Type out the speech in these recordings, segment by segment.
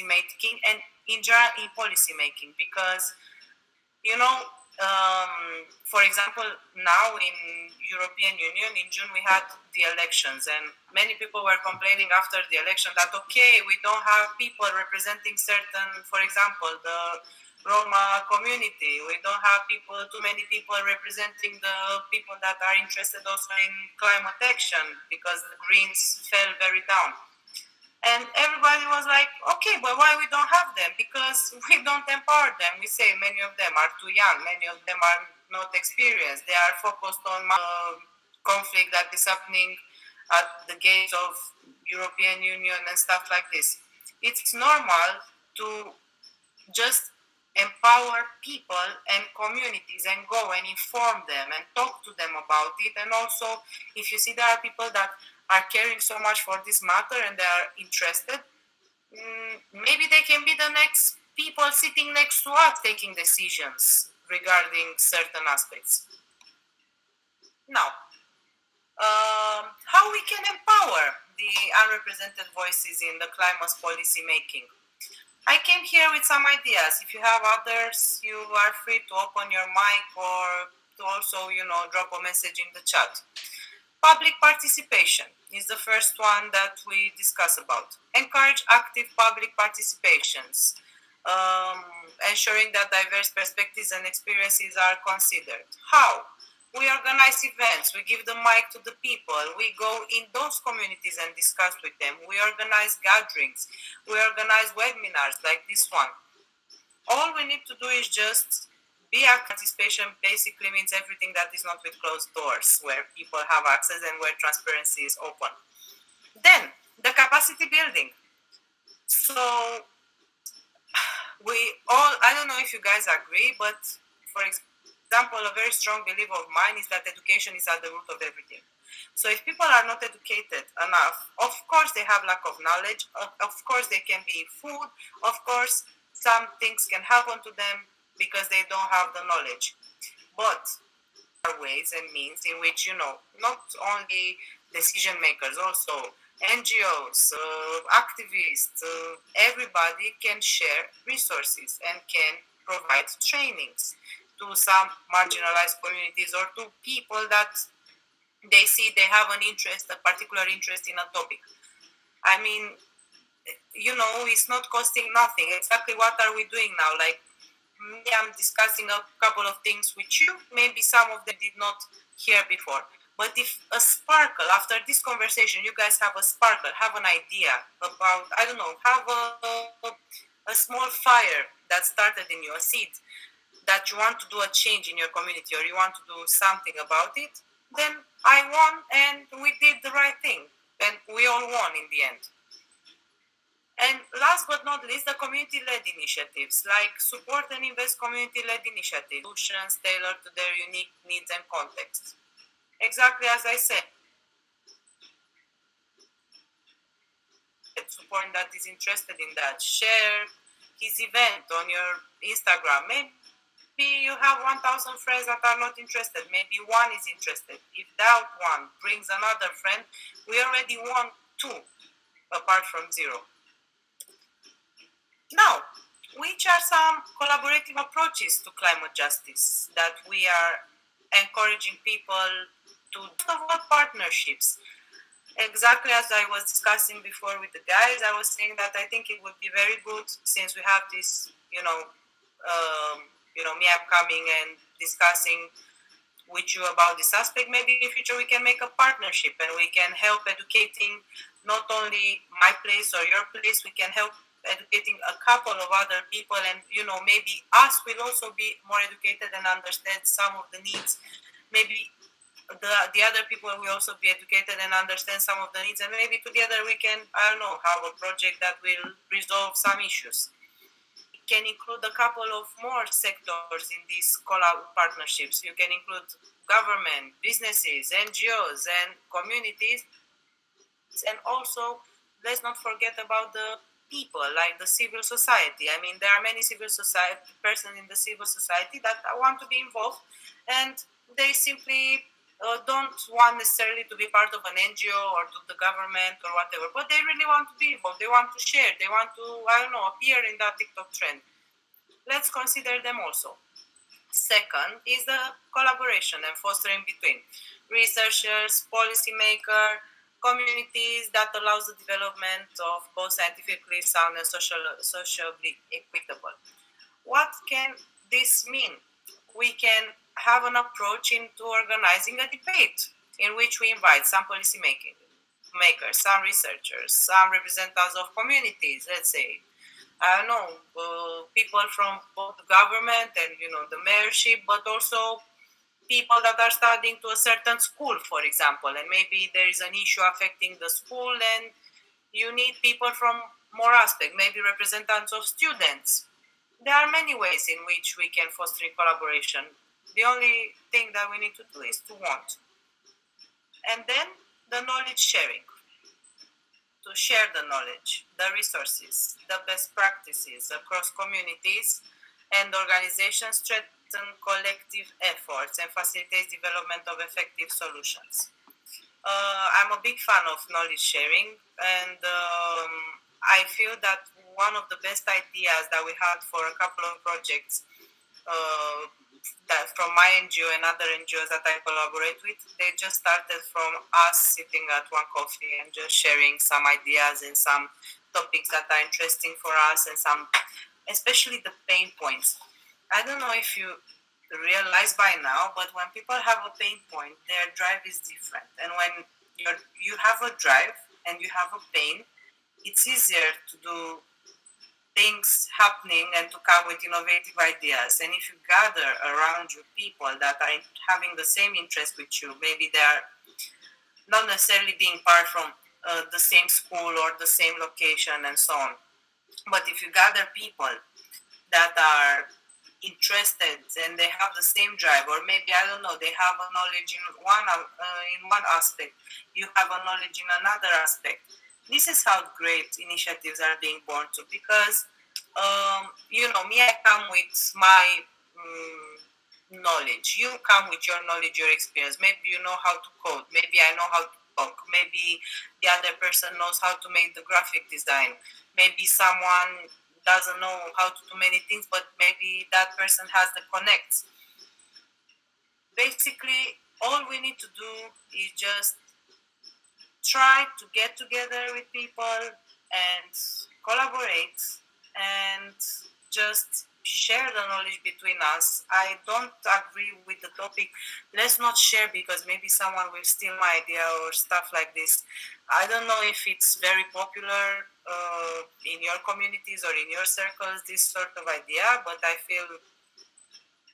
making and in general in policy making, because you know, for example, now in European Union in June we had the elections, and many people were complaining after the election that okay, we don't have people representing certain, for example, the Roma community. We don't have too many people representing the people that are interested also in climate action, because the Greens fell very down. And everybody was like, okay, but why we don't have them? Because we don't empower them. We say many of them are too young, many of them are not experienced. They are focused on conflict that is happening at the gates of European Union and stuff like this. It's normal to just empower people and communities and go and inform them and talk to them about it. And also, if you see there are people that are caring so much for this matter and they are interested, maybe they can be the next people sitting next to us taking decisions regarding certain aspects. Now, how we can empower the unrepresented voices in the climate policy making? I came here with some ideas. If you have others, you are free to open your mic or to also, drop a message in the chat. Public participation is the first one that we discuss about. Encourage active public participations, ensuring that diverse perspectives and experiences are considered. How? We organize events, we give the mic to the people, we go in those communities and discuss with them, we organize gatherings, we organize webinars like this one. All we need to do is just be active. Participation basically means everything that is not with closed doors, where people have access and where transparency is open. Then, the capacity building. So, I don't know if you guys agree, but for example, a very strong belief of mine is that education is at the root of everything. So if people are not educated enough, of course they have lack of knowledge, of course they can be fooled, of course some things can happen to them because they don't have the knowledge. But there are ways and means in which, not only decision makers, also NGOs, activists, everybody can share resources and can provide trainings to some marginalized communities or to people that they see they have a particular interest in a topic. I mean, it's not costing nothing. Exactly what are we doing now? Like, I'm discussing a couple of things with you. Maybe some of them did not hear before. But if a sparkle, after this conversation, you guys have a sparkle, have an idea about, I don't know, have a small fire that started in you, a seed, that you want to do a change in your community or you want to do something about it, then I won and we did the right thing. And we all won in the end. And last but not least, the community-led initiatives, like support and invest community-led initiatives, solutions tailored to their unique needs and context. Exactly as I said, support that is interested in that, share his event on your Instagram. Maybe you have 1,000 friends that are not interested. Maybe one is interested. If that one brings another friend, we already won 2, apart from 0. Now, which are some collaborative approaches to climate justice that we are encouraging people to develop partnerships? Exactly as I was discussing before with the guys, I was saying that I think it would be very good, since we have this, me upcoming and discussing with you about this aspect. Maybe in future we can make a partnership and we can help educating not only my place or your place, we can help educating a couple of other people, and maybe us will also be more educated and understand some of the needs. Maybe the other people will also be educated and understand some of the needs, and maybe together we can, I don't know, have a project that will resolve some issues. It can include a couple of more sectors in these partnerships. You can include government, businesses, NGOs, and communities. And also, let's not forget about the people, like the civil society. I mean, there are many civil society persons in the civil society that want to be involved, and they simply don't want necessarily to be part of an NGO or to the government or whatever, but they really want to be involved. They want to share. They want to, I don't know, appear in that TikTok trend. Let's consider them also. Second is the collaboration and fostering between researchers, policymakers, communities that allows the development of both scientifically sound and socially equitable. What can this mean? We can have an approach into organizing a debate in which we invite some policy making makers, some researchers, some representatives of communities, let's say, I don't know, people from both the government and the mayorship, but also people that are studying to a certain school, for example, and maybe there is an issue affecting the school, and you need people from more aspect, maybe representatives of students. There are many ways in which we can foster collaboration. The only thing that we need to do is to want. And then the knowledge sharing, to share the knowledge, the resources, the best practices across communities and organizations strengthen collective efforts and facilitates development of effective solutions. I'm a big fan of knowledge sharing, and I feel that one of the best ideas that we had for a couple of projects uh, that from my NGO and other NGOs that I collaborate with, they just started from us sitting at one coffee and just sharing some ideas and some topics that are interesting for us and some, especially the pain points. I don't know if you realize by now, but when people have a pain point, their drive is different. And when you have a drive and you have a pain, it's easier to do things happening and to come with innovative ideas. And if you gather around you people that are having the same interest with you, maybe they are not necessarily being part from the same school or the same location and so on. But if you gather people that are interested and they have the same drive, or maybe I don't know, they have a knowledge in one aspect, you have a knowledge in another aspect. This is how great initiatives are being born to, because me, I come with my knowledge. You come with your knowledge, your experience. Maybe you know how to code. Maybe I know how to talk. Maybe the other person knows how to make the graphic design. Maybe someone doesn't know how to do many things, but maybe that person has the connects. Basically, all we need to do is just try to get together with people and collaborate and just share the knowledge between us. I don't agree with the topic. Let's not share because maybe someone will steal my idea or stuff like this. I don't know if it's very popular in your communities or in your circles, this sort of idea, but I feel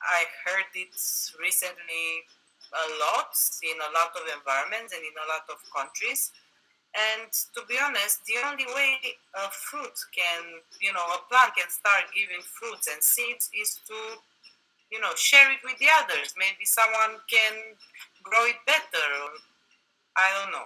I heard it recently a lot in a lot of environments and in a lot of countries. And to be honest, the only way a fruit can, a plant can start giving fruits and seeds is to, share it with the others. Maybe someone can grow it better. Or, I don't know.